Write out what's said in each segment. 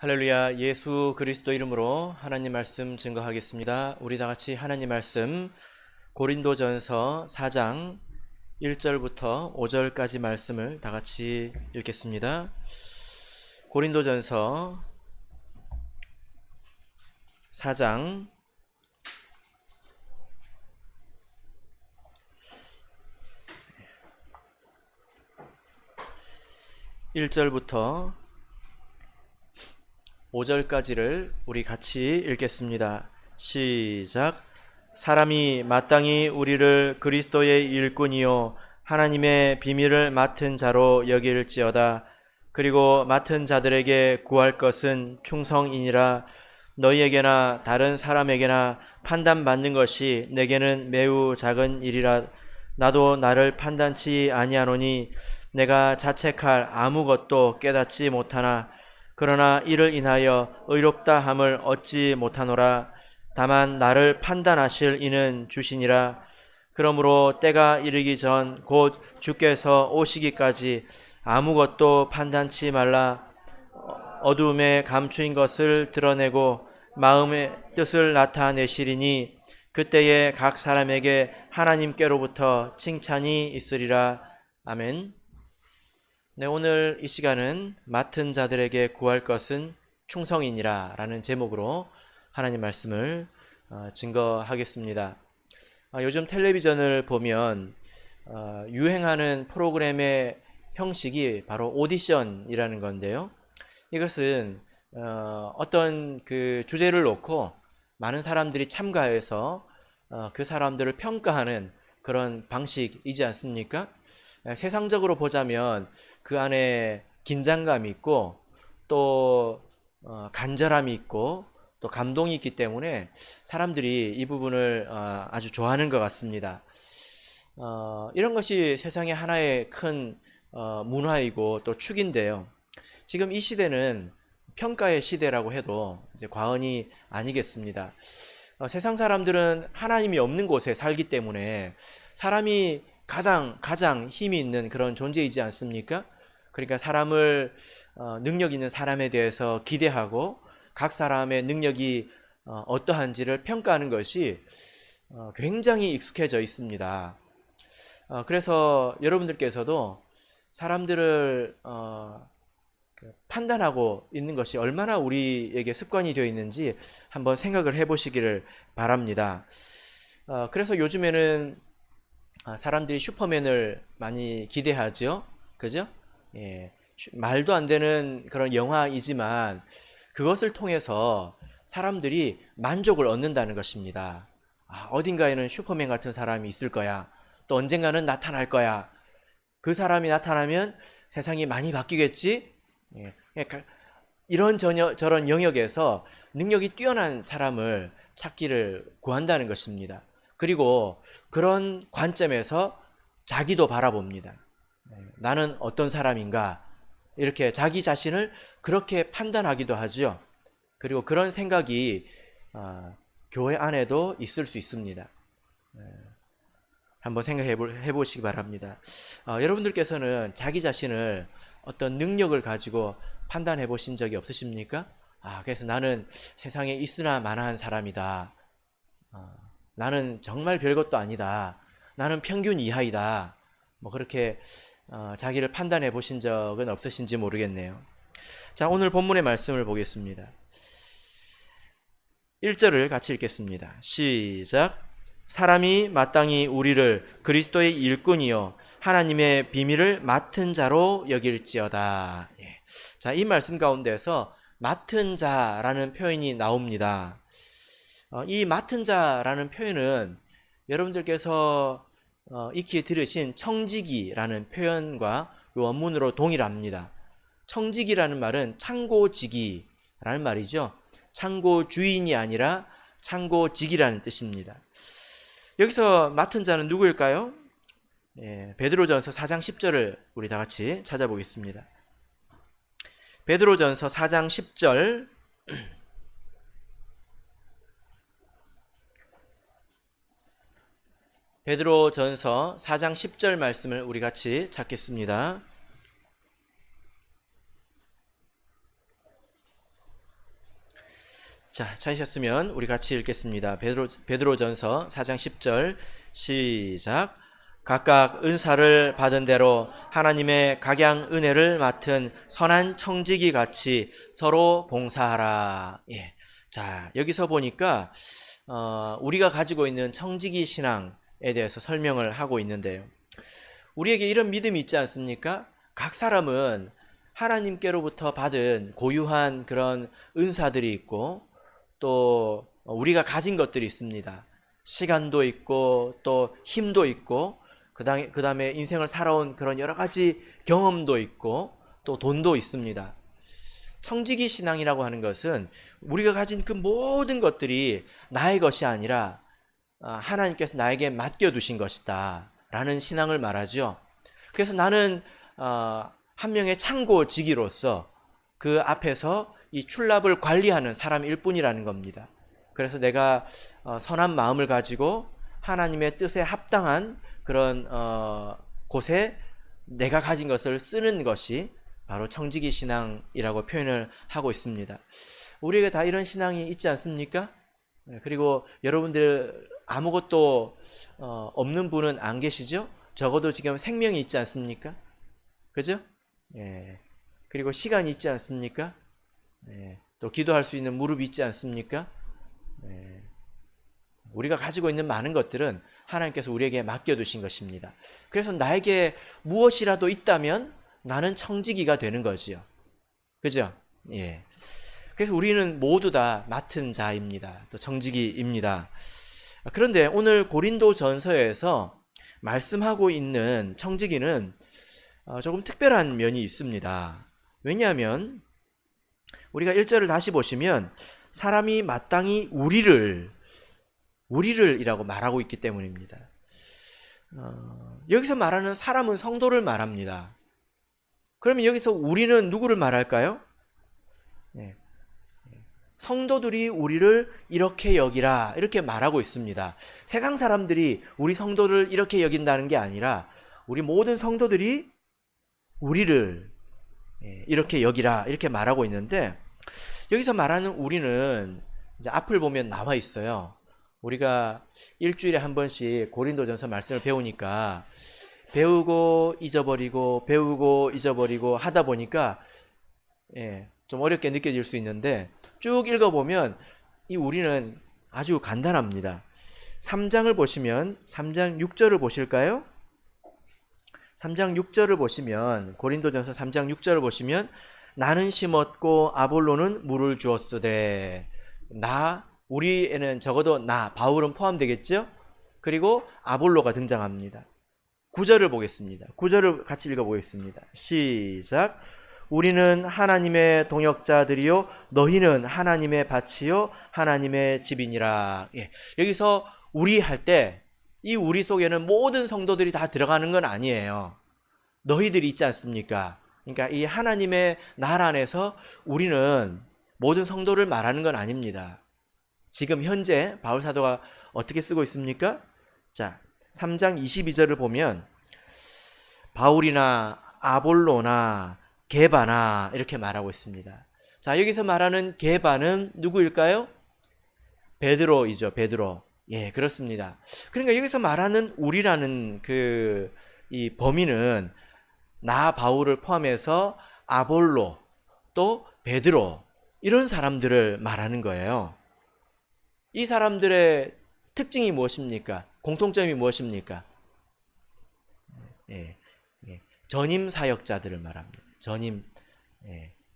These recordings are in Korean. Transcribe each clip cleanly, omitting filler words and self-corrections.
할렐루야. 예수 그리스도 이름으로 하나님 말씀 증거하겠습니다. 우리 다 같이 하나님 말씀 고린도전서 4장 1절부터 5절까지 말씀을 다 같이 읽겠습니다. 고린도전서 4장 1절부터 5절까지를 우리 같이 읽겠습니다. 시작. 사람이 마땅히 우리를 그리스도의 일꾼이요 하나님의 비밀을 맡은 자로 여길지어다. 그리고 맡은 자들에게 구할 것은 충성이니라. 너희에게나 다른 사람에게나 판단받는 것이 내게는 매우 작은 일이라. 나도 나를 판단치 아니하노니 내가 자책할 아무것도 깨닫지 못하나 그러나 이를 인하여 의롭다 함을 얻지 못하노라. 다만 나를 판단하실 이는 주시니라. 그러므로 때가 이르기 전 곧 주께서 오시기까지 아무것도 판단치 말라. 어두움에 감추인 것을 드러내고 마음의 뜻을 나타내시리니 그때에 각 사람에게 하나님께로부터 칭찬이 있으리라. 아멘. 네, 오늘 이 시간은 맡은 자들에게 구할 것은 충성이니라 라는 제목으로 하나님 말씀을 증거하겠습니다. 요즘 텔레비전을 보면 유행하는 프로그램의 형식이 바로 오디션이라는 건데요. 이것은 어떤 그 주제를 놓고 많은 사람들이 참가해서 그 사람들을 평가하는 그런 방식이지 않습니까? 세상적으로 보자면 그 안에 긴장감이 있고 또 간절함이 있고 또 감동이 있기 때문에 사람들이 이 부분을 아주 좋아하는 것 같습니다. 이런 것이 세상의 하나의 큰 문화이고 또 축인데요. 지금 이 시대는 평가의 시대라고 해도 이제 과언이 아니겠습니다. 세상 사람들은 하나님이 없는 곳에 살기 때문에 사람이 가장 힘이 있는 그런 존재이지 않습니까? 그러니까 사람을 능력 있는 사람에 대해서 기대하고 각 사람의 능력이 어떠한지를 평가하는 것이 굉장히 익숙해져 있습니다. 그래서 여러분들께서도 사람들을 판단하고 있는 것이 얼마나 우리에게 습관이 되어 있는지 한번 생각을 해보시기를 바랍니다. 그래서 요즘에는 사람들이 슈퍼맨을 많이 기대하죠. 그죠? 예. 말도 안 되는 그런 영화이지만 그것을 통해서 사람들이 만족을 얻는다는 것입니다. 어딘가에는 슈퍼맨 같은 사람이 있을 거야. 또 언젠가는 나타날 거야. 그 사람이 나타나면 세상이 많이 바뀌겠지? 예. 그러니까 이런 저런 영역에서 능력이 뛰어난 사람을 찾기를 구한다는 것입니다. 그리고 그런 관점에서 자기도 바라봅니다. 나는 어떤 사람인가? 이렇게 자기 자신을 그렇게 판단하기도 하죠. 그리고 그런 생각이 교회 안에도 있을 수 있습니다. 한번 생각해 보시기 바랍니다. 여러분들께서는 자기 자신을 어떤 능력을 가지고 판단해 보신 적이 없으십니까? 그래서 나는 세상에 있으나 마나한 사람이다. 나는 정말 별것도 아니다. 나는 평균 이하이다. 뭐 그렇게 자기를 판단해 보신 적은 없으신지 모르겠네요. 자, 오늘 본문의 말씀을 보겠습니다. 1절을 같이 읽겠습니다. 시작. 사람이 마땅히 우리를 그리스도의 일꾼이요 하나님의 비밀을 맡은 자로 여길지어다. 자, 이 말씀 가운데서 맡은 자라는 표현이 나옵니다. 이 맡은 자라는 표현은 여러분들께서 익히 들으신 청지기라는 표현과 원문으로 동일합니다. 청지기라는 말은 창고지기라는 말이죠. 창고 주인이 아니라 창고직이라는 뜻입니다. 여기서 맡은 자는 누구일까요? 베드로전서 4장 10절을 우리 다 같이 찾아보겠습니다. 베드로전서 4장 10절. 베드로전서 4장 10절 말씀을 우리 같이 찾겠습니다. 자, 찾으셨으면 우리 같이 읽겠습니다. 베드로전서 4장 10절 시작. 각각 은사를 받은 대로 하나님의 각양 은혜를 맡은 선한 청지기 같이 서로 봉사하라. 예. 자, 여기서 보니까 우리가 가지고 있는 청지기 신앙에 대해서 설명을 하고 있는데요. 우리에게 이런 믿음이 있지 않습니까? 각 사람은 하나님께로부터 받은 고유한 그런 은사들이 있고 또 우리가 가진 것들이 있습니다. 시간도 있고 또 힘도 있고 그 다음에 인생을 살아온 그런 여러 가지 경험도 있고 또 돈도 있습니다. 청지기 신앙이라고 하는 것은 우리가 가진 그 모든 것들이 나의 것이 아니라 하나님께서 나에게 맡겨두신 것이다 라는 신앙을 말하죠. 그래서 나는 한 명의 창고지기로서 그 앞에서 이 출납을 관리하는 사람일 뿐이라는 겁니다. 그래서 내가 선한 마음을 가지고 하나님의 뜻에 합당한 그런 곳에 내가 가진 것을 쓰는 것이 바로 청지기 신앙이라고 표현을 하고 있습니다. 우리에게 다 이런 신앙이 있지 않습니까? 그리고 여러분들 아무것도 없는 분은 안 계시죠? 적어도 지금 생명이 있지 않습니까? 그죠? 예. 그리고 시간이 있지 않습니까? 예. 또 기도할 수 있는 무릎이 있지 않습니까? 예. 우리가 가지고 있는 많은 것들은 하나님께서 우리에게 맡겨두신 것입니다. 그래서 나에게 무엇이라도 있다면 나는 청지기가 되는 거지요. 그죠? 예. 그래서 우리는 모두 다 맡은 자입니다. 또 청지기입니다. 그런데 오늘 고린도 전서에서 말씀하고 있는 청지기는 조금 특별한 면이 있습니다. 왜냐하면 우리가 1절을 다시 보시면 사람이 마땅히 우리를 이라고 말하고 있기 때문입니다. 여기서 말하는 사람은 성도를 말합니다. 그러면 여기서 우리는 누구를 말할까요? 네. 성도들이 우리를 이렇게 여기라 이렇게 말하고 있습니다. 세상 사람들이 우리 성도를 이렇게 여긴다는 게 아니라 우리 모든 성도들이 우리를 이렇게 여기라 이렇게 말하고 있는데, 여기서 말하는 우리는 이제 앞을 보면 나와 있어요. 우리가 일주일에 한 번씩 고린도전서 말씀을 배우니까 배우고 잊어버리고 하다 보니까 좀 어렵게 느껴질 수 있는데, 쭉 읽어보면 이 우리는 아주 간단합니다. 3장을 보시면 3장 6절을 보실까요? 3장 6절을 보시면 고린도전서 3장 6절을 보시면 나는 심었고 아볼로는 물을 주었으되, 우리에는 적어도 바울은 포함되겠죠? 그리고 아볼로가 등장합니다. 9절을 보겠습니다. 9절을 같이 읽어보겠습니다. 시작. 우리는 하나님의 동역자들이요 너희는 하나님의 밭이요 하나님의 집이니라. 여기서 우리 할 때 이 우리 속에는 모든 성도들이 다 들어가는 건 아니에요. 너희들이 있지 않습니까? 그러니까 이 하나님의 나라 안에서 우리는 모든 성도를 말하는 건 아닙니다. 지금 현재 바울 사도가 어떻게 쓰고 있습니까? 자, 3장 22절을 보면 바울이나 아볼로나 게바나 이렇게 말하고 있습니다. 자, 여기서 말하는 게바는 누구일까요? 베드로이죠. 베드로. 예, 그렇습니다. 그러니까 여기서 말하는 우리라는 이 범위는 바울을 포함해서 아볼로 또 베드로 이런 사람들을 말하는 거예요. 이 사람들의 특징이 무엇입니까? 공통점이 무엇입니까? 전임 사역자들을 말합니다. 전임.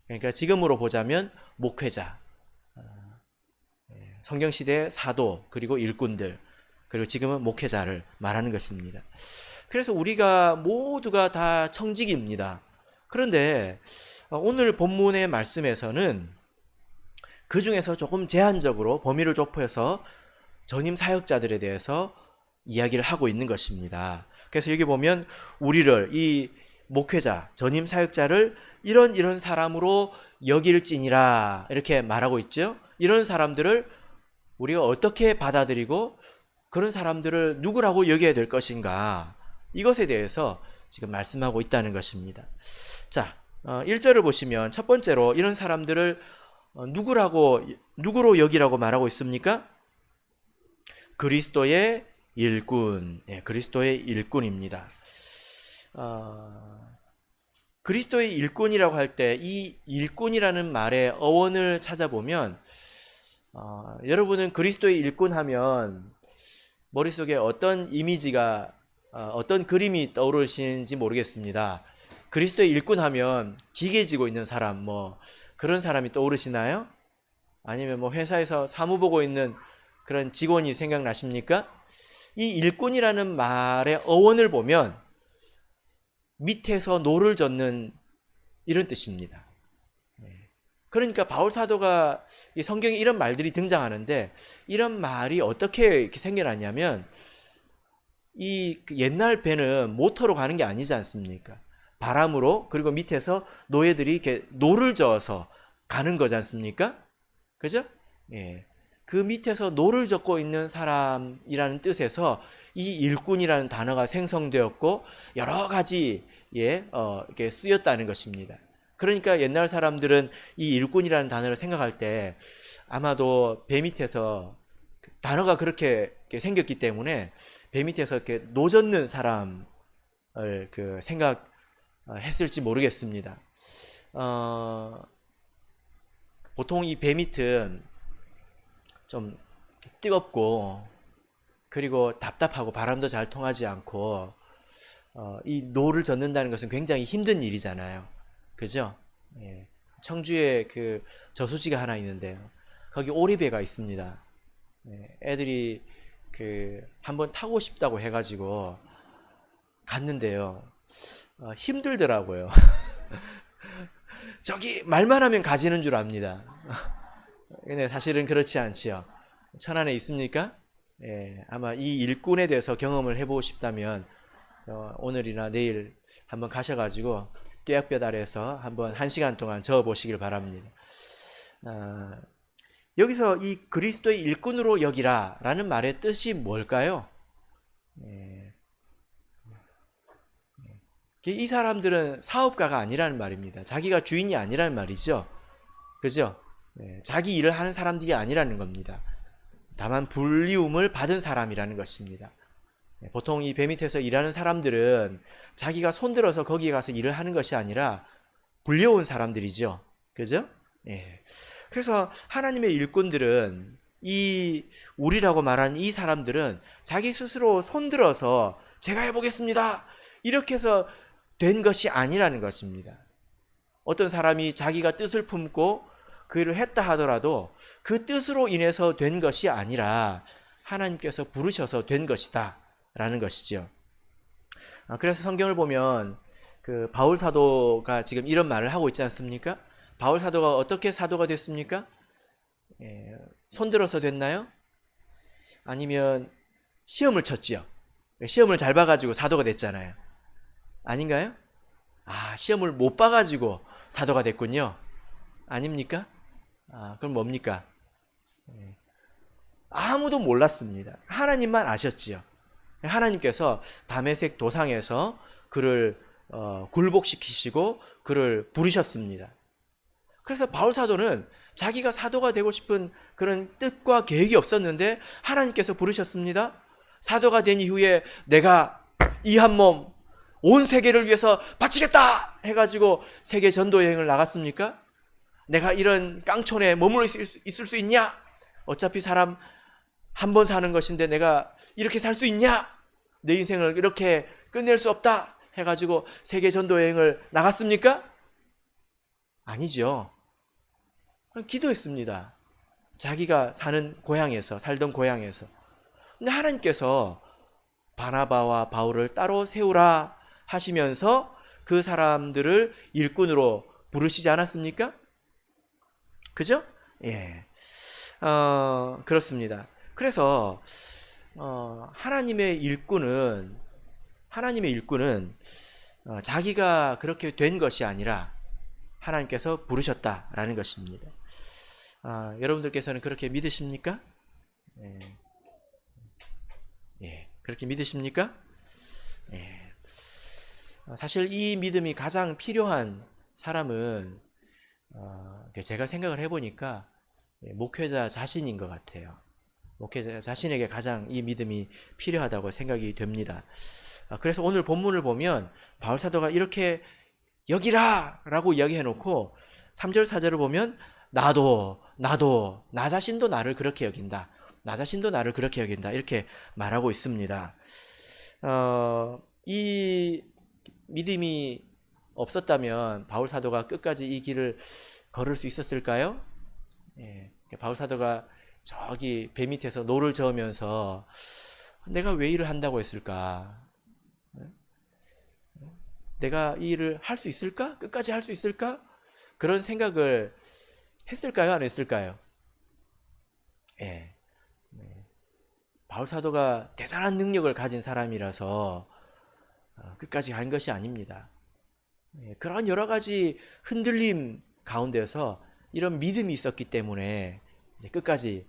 그러니까 지금으로 보자면 목회자, 성경시대의 사도, 그리고 일꾼들, 그리고 지금은 목회자를 말하는 것입니다. 그래서 우리가 모두가 다 청지기입니다. 그런데 오늘 본문의 말씀에서는 그 중에서 조금 제한적으로 범위를 좁혀서 전임 사역자들에 대해서 이야기를 하고 있는 것입니다. 그래서 여기 보면 우리를, 이 목회자, 전임 사역자를 이런 사람으로 여길지니라 이렇게 말하고 있죠. 이런 사람들을 우리가 어떻게 받아들이고 그런 사람들을 누구라고 여겨야 될 것인가, 이것에 대해서 지금 말씀하고 있다는 것입니다. 자, 1절을 보시면 첫 번째로 이런 사람들을 누구로 여기라고 말하고 있습니까? 그리스도의 일꾼, 예, 그리스도의 일꾼입니다. 그리스도의 일꾼이라고 할 때 이 일꾼이라는 말의 어원을 찾아보면 여러분은 그리스도의 일꾼 하면 머릿속에 어떤 이미지가 어떤 그림이 떠오르시는지 모르겠습니다. 그리스도의 일꾼 하면 기계 지고 있는 사람 뭐 그런 사람이 떠오르시나요? 아니면 뭐 회사에서 사무 보고 있는 그런 직원이 생각나십니까? 이 일꾼이라는 말의 어원을 보면 밑에서 노를 젓는 이런 뜻입니다. 그러니까 바울 사도가 이 성경에 이런 말들이 등장하는데 이런 말이 어떻게 이렇게 생겨났냐면 이 옛날 배는 모터로 가는 게 아니지 않습니까? 바람으로 그리고 밑에서 노예들이 이렇게 노를 저어서 가는 거지 않습니까? 그죠? 예. 그 밑에서 노를 젓고 있는 사람이라는 뜻에서 이 일꾼이라는 단어가 생성되었고 여러 가지 이렇게 쓰였다는 것입니다. 그러니까 옛날 사람들은 이 일꾼이라는 단어를 생각할 때 아마도 배 밑에서 단어가 그렇게 생겼기 때문에 배 밑에서 이렇게 노젓는 사람을 생각했을지 모르겠습니다. 보통 이 배 밑은 좀 뜨겁고 그리고 답답하고 바람도 잘 통하지 않고 이 노를 젓는다는 것은 굉장히 힘든 일이잖아요. 그죠? 예. 청주에 그 저수지가 하나 있는데요. 거기 오리배가 있습니다. 예. 애들이 한번 타고 싶다고 해가지고 갔는데요. 힘들더라고요. 저기 말만 하면 가지는 줄 압니다. 근데 사실은 그렇지 않지요. 천안에 있습니까? 예, 아마 이 일꾼에 대해서 경험을 해보고 싶다면 오늘이나 내일 한번 가셔가지고 뙤약볕 아래에서 한번 1시간 동안 저어보시길 바랍니다. 여기서 이 그리스도의 일꾼으로 여기라 라는 말의 뜻이 뭘까요? 이 사람들은 사업가가 아니라는 말입니다. 자기가 주인이 아니라는 말이죠. 그죠? 자기 일을 하는 사람들이 아니라는 겁니다. 다만 불리움을 받은 사람이라는 것입니다. 보통 이 배 밑에서 일하는 사람들은 자기가 손들어서 거기에 가서 일을 하는 것이 아니라 불려온 사람들이죠. 그죠? 그래서 하나님의 일꾼들은 우리라고 말하는 이 사람들은 자기 스스로 손들어서 제가 해보겠습니다. 이렇게 해서 된 것이 아니라는 것입니다. 어떤 사람이 자기가 뜻을 품고 그 일을 했다 하더라도 그 뜻으로 인해서 된 것이 아니라 하나님께서 부르셔서 된 것이다 라는 것이죠. 그래서 성경을 보면 그 바울 사도가 지금 이런 말을 하고 있지 않습니까? 바울 사도가 어떻게 사도가 됐습니까? 손들어서 됐나요? 아니면 시험을 쳤지요. 시험을 잘 봐가지고 사도가 됐잖아요. 아닌가요? 시험을 못 봐가지고 사도가 됐군요. 아닙니까? 그럼 뭡니까? 아무도 몰랐습니다. 하나님만 아셨지요. 하나님께서 다메섹 도상에서 그를 굴복시키시고 그를 부르셨습니다. 그래서 바울 사도는 자기가 사도가 되고 싶은 그런 뜻과 계획이 없었는데 하나님께서 부르셨습니다. 사도가 된 이후에 내가 이 한 몸 온 세계를 위해서 바치겠다 해가지고 세계 전도 여행을 나갔습니까? 내가 이런 깡촌에 머물러 있을 수 있냐? 어차피 사람 한 번 사는 것인데 내가 이렇게 살 수 있냐? 내 인생을 이렇게 끝낼 수 없다 해가지고 세계 전도 여행을 나갔습니까? 아니죠. 기도했습니다. 자기가 살던 고향에서. 근데 하나님께서 바나바와 바울을 따로 세우라 하시면서 그 사람들을 일꾼으로 부르시지 않았습니까? 그죠? 예. 그렇습니다. 그래서 하나님의 일꾼은 자기가 그렇게 된 것이 아니라 하나님께서 부르셨다라는 것입니다. 여러분들께서는 그렇게 믿으십니까? 그렇게 믿으십니까? 사실 이 믿음이 가장 필요한 사람은 제가 생각을 해보니까 목회자 자신인 것 같아요. 목회자 자신에게 가장 이 믿음이 필요하다고 생각이 됩니다. 그래서 오늘 본문을 보면 바울 사도가 이렇게 여기라 라고 이야기해 놓고 3절 4절을 보면 나도 나 자신도 나를 그렇게 여긴다. 나 자신도 나를 그렇게 여긴다. 이렇게 말하고 있습니다. 이 믿음이 없었다면 바울 사도가 끝까지 이 길을 걸을 수 있었을까요? 바울 사도가 저기 배 밑에서 노를 저으면서 내가 왜 일을 한다고 했을까? 내가 이 일을 할 수 있을까? 끝까지 할 수 있을까? 그런 생각을 했을까요? 안 했을까요? 바울 사도가 대단한 능력을 가진 사람이라서 끝까지 간 것이 아닙니다. 그런 여러 가지 흔들림 가운데서 이런 믿음이 있었기 때문에 끝까지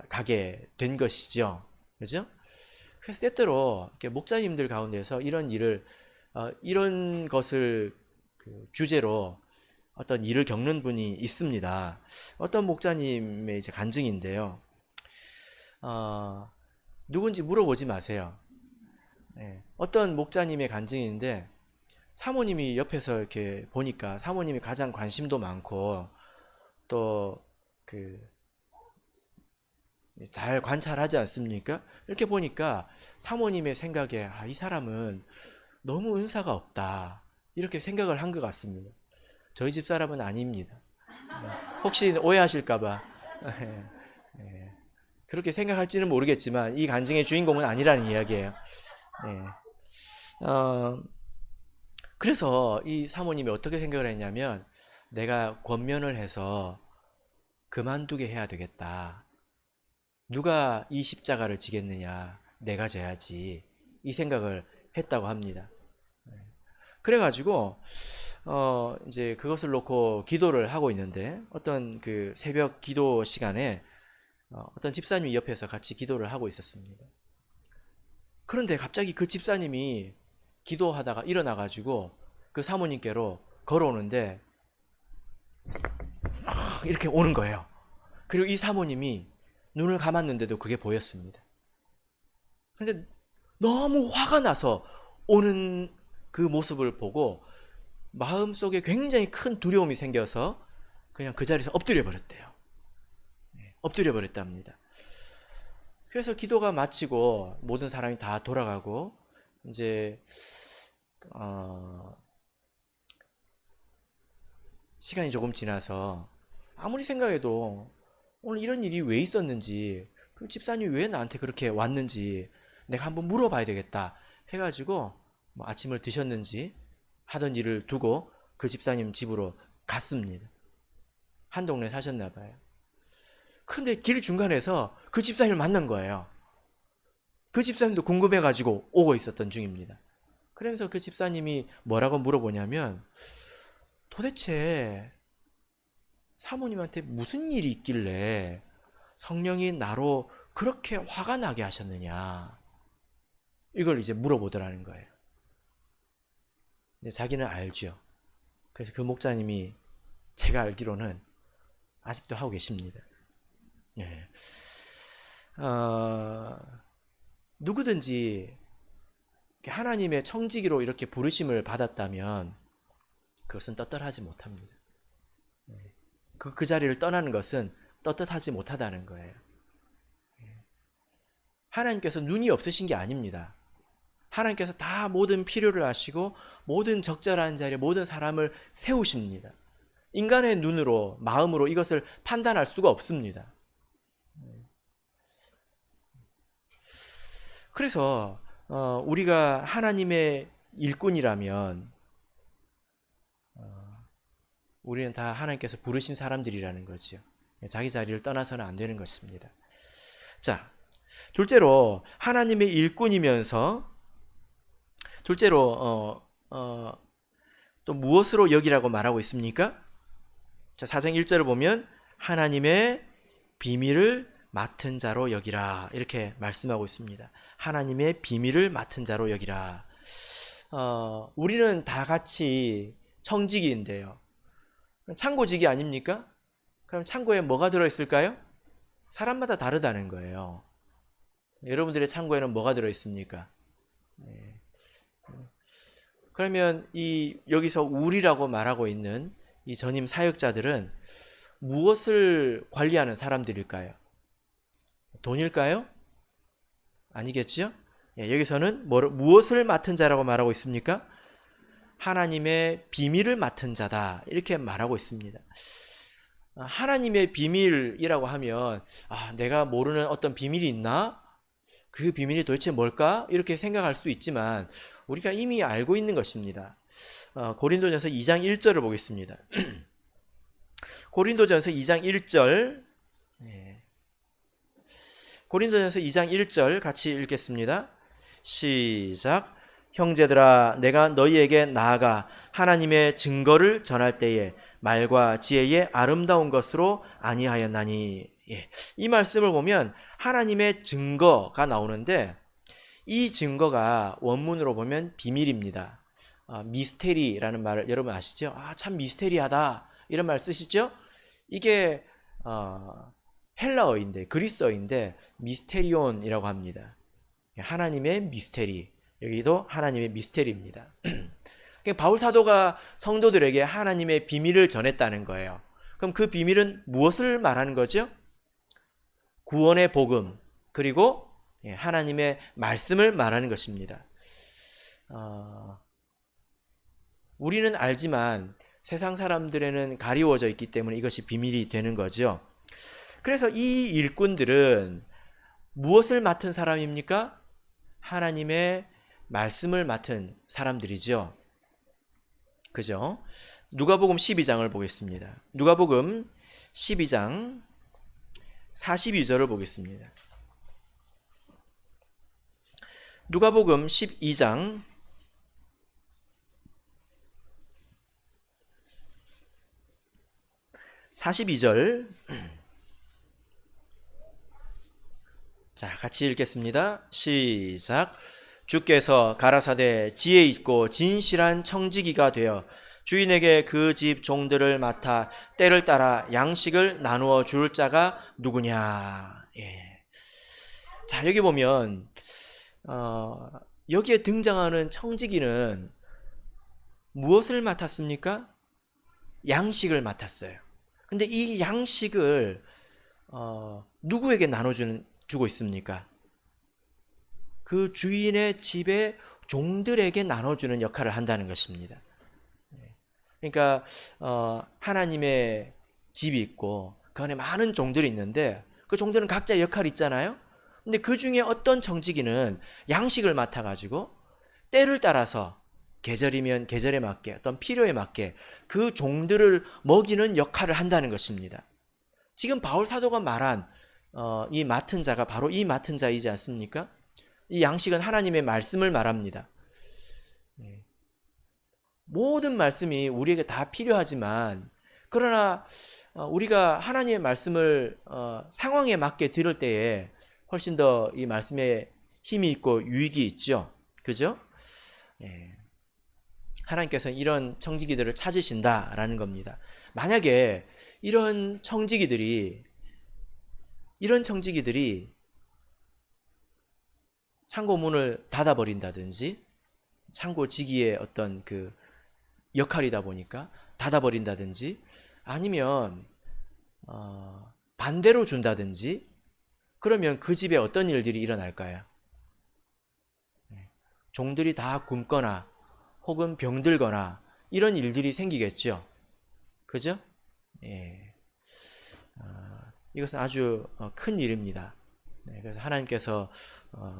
가게 된 것이죠. 그죠? 그래서 때때로 목자님들 가운데서 이런 일을 이런 것을 주제로 어떤 일을 겪는 분이 있습니다. 어떤 목자님의 이제 간증인데요. 누군지 물어보지 마세요. 어떤 목자님의 간증인데 사모님이 옆에서 이렇게 보니까 사모님이 가장 관심도 많고 또 잘 관찰하지 않습니까? 이렇게 보니까 사모님의 생각에 이 사람은 너무 은사가 없다 이렇게 생각을 한 것 같습니다. 저희 집 사람은 아닙니다. 혹시 오해하실까봐 그렇게 생각할지는 모르겠지만 이 간증의 주인공은 아니라는 이야기예요. 그래서 이 사모님이 어떻게 생각을 했냐면 내가 권면을 해서 그만두게 해야 되겠다. 누가 이 십자가를 지겠느냐? 내가 져야지. 이 생각을 했다고 합니다. 그래가지고 이제 그것을 놓고 기도를 하고 있는데 어떤 그 새벽 기도 시간에 어떤 집사님이 옆에서 같이 기도를 하고 있었습니다. 그런데 갑자기 그 집사님이 기도하다가 일어나가지고 그 사모님께로 걸어오는데 이렇게 오는 거예요. 그리고 이 사모님이 눈을 감았는데도 그게 보였습니다. 그런데 너무 화가 나서 오는 그 모습을 보고 마음속에 굉장히 큰 두려움이 생겨서 그냥 그 자리에서 엎드려 버렸대요. 엎드려 버렸답니다. 그래서 기도가 마치고 모든 사람이 다 돌아가고 이제 시간이 조금 지나서 아무리 생각해도 오늘 이런 일이 왜 있었는지 그 집사님이 왜 나한테 그렇게 왔는지 내가 한번 물어봐야 되겠다 해가지고 뭐 아침을 드셨는지 하던 일을 두고 그 집사님 집으로 갔습니다. 한 동네 사셨나 봐요. 근데 길 중간에서 그 집사님을 만난 거예요. 그 집사님도 궁금해가지고 오고 있었던 중입니다. 그러면서 그 집사님이 뭐라고 물어보냐면 도대체 사모님한테 무슨 일이 있길래 성령이 나로 그렇게 화가 나게 하셨느냐 이걸 이제 물어보더라는 거예요. 근데 자기는 알죠. 그래서 그 목자님이 제가 알기로는 아직도 하고 계십니다. 누구든지 하나님의 청지기로 이렇게 부르심을 받았다면 그것은 떳떳하지 못합니다. 그 자리를 떠나는 것은 떳떳하지 못하다는 거예요. 하나님께서 눈이 없으신 게 아닙니다. 하나님께서 다 모든 필요를 아시고 모든 적절한 자리에 모든 사람을 세우십니다. 인간의 눈으로 마음으로 이것을 판단할 수가 없습니다. 그래서 우리가 하나님의 일꾼이라면 우리는 다 하나님께서 부르신 사람들이라는 거죠. 자기 자리를 떠나서는 안 되는 것입니다. 자, 둘째로 하나님의 일꾼이면서 둘째로 또 무엇으로 여기라고 말하고 있습니까? 자, 4장 1절을 보면 하나님의 비밀을 맡은 자로 여기라 이렇게 말씀하고 있습니다. 하나님의 비밀을 맡은 자로 여기라. 우리는 다 같이 청지기인데요. 창고직이 아닙니까? 그럼 창고에 뭐가 들어있을까요? 사람마다 다르다는 거예요. 여러분들의 창고에는 뭐가 들어있습니까? 네. 그러면 여기서 우리라고 말하고 있는 이 전임 사역자들은 무엇을 관리하는 사람들일까요? 돈일까요? 아니겠죠? 여기서는 무엇을 맡은 자라고 말하고 있습니까? 하나님의 비밀을 맡은 자다, 이렇게 말하고 있습니다. 하나님의 비밀이라고 하면 내가 모르는 어떤 비밀이 있나? 그 비밀이 도대체 뭘까? 이렇게 생각할 수 있지만 우리가 이미 알고 있는 것입니다. 고린도전서 2장 1절을 보겠습니다. 고린도전서 2장 1절, 고린도전서 2장 1절 같이 읽겠습니다. 시작. 형제들아, 내가 너희에게 나아가 하나님의 증거를 전할 때에 말과 지혜의 아름다운 것으로 아니하였나니. 이 말씀을 보면 하나님의 증거가 나오는데, 이 증거가 원문으로 보면 비밀입니다. 미스테리라는 말을 여러분 아시죠? 참 미스테리하다, 이런 말 쓰시죠? 이게 헬라어인데, 그리스어인데 미스테리온이라고 합니다. 하나님의 미스테리, 여기도 하나님의 미스테리입니다. 바울 사도가 성도들에게 하나님의 비밀을 전했다는 거예요. 그럼 그 비밀은 무엇을 말하는 거죠? 구원의 복음, 그리고 하나님의 말씀을 말하는 것입니다. 우리는 알지만 세상 사람들에는 가리워져 있기 때문에 이것이 비밀이 되는 거죠. 그래서 이 일꾼들은 무엇을 맡은 사람입니까? 하나님의 말씀을 맡은 사람들이죠. 그죠? 누가복음 12장을 보겠습니다. 누가복음 12장 42절을 보겠습니다. 누가복음 12장 42절, 자, 같이 읽겠습니다. 시작. 주께서 가라사대 지혜 있고 진실한 청지기가 되어 주인에게 그 집 종들을 맡아 때를 따라 양식을 나누어 줄 자가 누구냐. 자, 여기 보면 여기에 등장하는 청지기는 무엇을 맡았습니까? 양식을 맡았어요. 근데 이 양식을 누구에게 나눠주고 있습니까? 그 주인의 집의 종들에게 나눠주는 역할을 한다는 것입니다. 그러니까 하나님의 집이 있고 그 안에 많은 종들이 있는데 그 종들은 각자 역할이 있잖아요. 근데 그 중에 어떤 청지기는 양식을 맡아가지고 때를 따라서 계절이면 계절에 맞게, 어떤 필요에 맞게 그 종들을 먹이는 역할을 한다는 것입니다. 지금 바울 사도가 말한 이 맡은 자가 바로 이 맡은 자이지 않습니까? 이 양식은 하나님의 말씀을 말합니다. 모든 말씀이 우리에게 다 필요하지만, 그러나 우리가 하나님의 말씀을 상황에 맞게 들을 때에 훨씬 더 이 말씀에 힘이 있고 유익이 있죠. 그죠? 하나님께서는 이런 청지기들을 찾으신다라는 겁니다. 만약에 이런 청지기들이 창고 문을 닫아버린다든지, 창고지기의 어떤 그 역할이다 보니까 닫아버린다든지, 아니면 반대로 준다든지, 그러면 그 집에 어떤 일들이 일어날까요? 종들이 다 굶거나 혹은 병들거나 이런 일들이 생기겠죠. 그죠? 이것은 아주 큰 일입니다. 그래서 하나님께서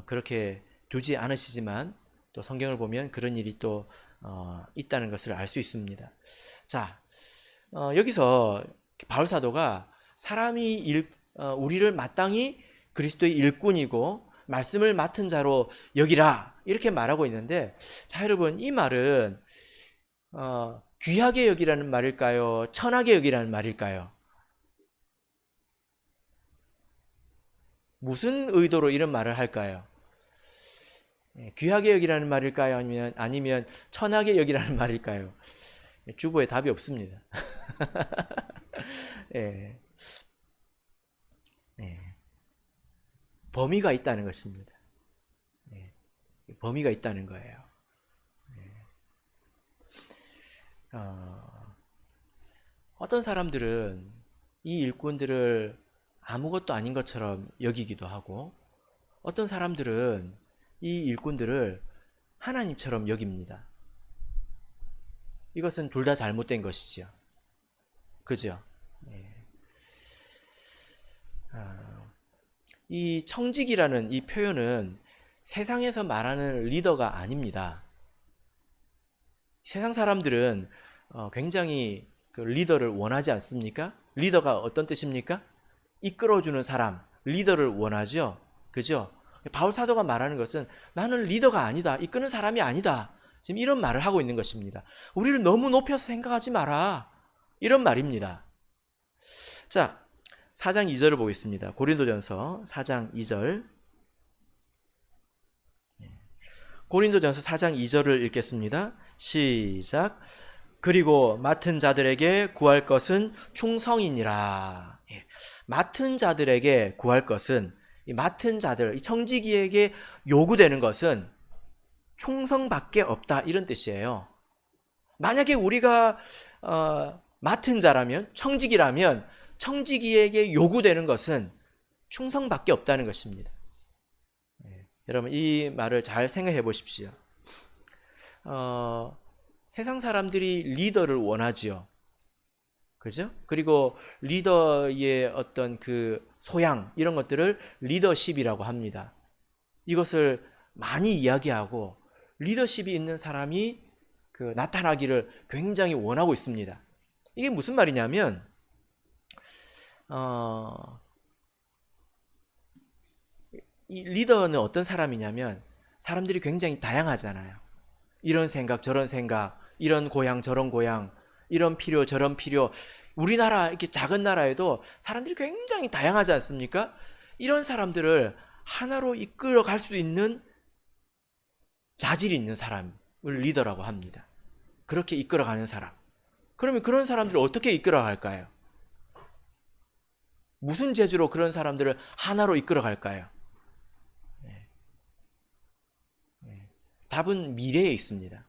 그렇게 두지 않으시지만 또 성경을 보면 그런 일이 또 있다는 것을 알 수 있습니다. 자, 여기서 바울 사도가 사람이 우리를 마땅히 그리스도의 일꾼이고 말씀을 맡은 자로 여기라, 이렇게 말하고 있는데, 자, 여러분, 이 말은 귀하게 여기라는 말일까요? 천하게 여기라는 말일까요? 무슨 의도로 이런 말을 할까요? 귀하게 여기라는 말일까요? 아니면 천하게 여기라는 말일까요? 주보에 답이 없습니다. 예, 예. 범위가 있다는 것입니다. 예, 범위가 있다는 거예요. 어떤 사람들은 이 일꾼들을 아무것도 아닌 것처럼 여기기도 하고, 어떤 사람들은 이 일꾼들을 하나님처럼 여깁니다. 이것은 둘 다 잘못된 것이죠. 그죠? 이 청직이라는 이 표현은 세상에서 말하는 리더가 아닙니다. 세상 사람들은 굉장히 그 리더를 원하지 않습니까? 리더가 어떤 뜻입니까? 이끌어주는 사람, 리더를 원하죠. 그죠? 바울 사도가 말하는 것은 나는 리더가 아니다. 이끄는 사람이 아니다. 지금 이런 말을 하고 있는 것입니다. 우리를 너무 높여서 생각하지 마라. 이런 말입니다. 자, 4장 2절을 보겠습니다. 고린도전서 4장 2절. 고린도전서 4장 2절을 읽겠습니다. 시작. 그리고 맡은 자들에게 구할 것은 충성이니라. 맡은 자들에게 구할 것은, 이 맡은 자들, 이 청지기에게 요구되는 것은 충성밖에 없다, 이런 뜻이에요. 만약에 우리가 맡은 자라면, 청지기라면 청지기에게 요구되는 것은 충성밖에 없다는 것입니다. 여러분, 이 말을 잘 생각해 보십시오. 세상 사람들이 리더를 원하지요. 그죠? 그리고 리더의 어떤 그 소양, 이런 것들을 리더십이라고 합니다. 이것을 많이 이야기하고 리더십이 있는 사람이 그 나타나기를 굉장히 원하고 있습니다. 이게 무슨 말이냐면, 이 리더는 어떤 사람이냐면, 사람들이 굉장히 다양하잖아요. 이런 생각, 저런 생각, 이런 고향, 저런 고향, 이런 필요, 저런 필요. 우리나라, 이렇게 작은 나라에도 사람들이 굉장히 다양하지 않습니까? 이런 사람들을 하나로 이끌어 갈 수 있는 자질이 있는 사람을 리더라고 합니다. 그렇게 이끌어가는 사람. 그러면 그런 사람들을 어떻게 이끌어갈까요? 무슨 재주로 그런 사람들을 하나로 이끌어갈까요? 답은 미래에 있습니다.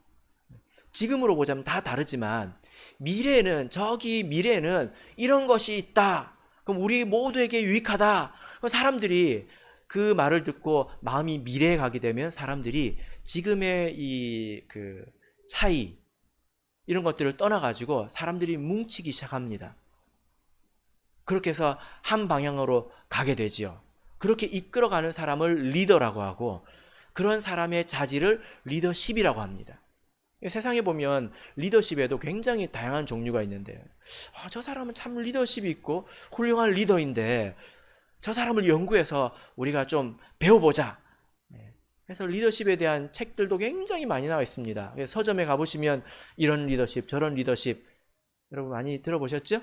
지금으로 보자면 다 다르지만, 미래에는, 저기 미래에는 이런 것이 있다. 그럼 우리 모두에게 유익하다. 그럼 사람들이 그 말을 듣고 마음이 미래에 가게 되면 사람들이 지금의 이 그 차이, 이런 것들을 떠나가지고 사람들이 뭉치기 시작합니다. 그렇게 해서 한 방향으로 가게 되지요. 그렇게 이끌어가는 사람을 리더라고 하고, 그런 사람의 자질을 리더십이라고 합니다. 세상에 보면 리더십에도 굉장히 다양한 종류가 있는데, 저 사람은 참 리더십이 있고 훌륭한 리더인데 저 사람을 연구해서 우리가 좀 배워보자. 그래서 리더십에 대한 책들도 굉장히 많이 나와 있습니다. 서점에 가보시면 이런 리더십, 저런 리더십, 여러분 많이 들어보셨죠?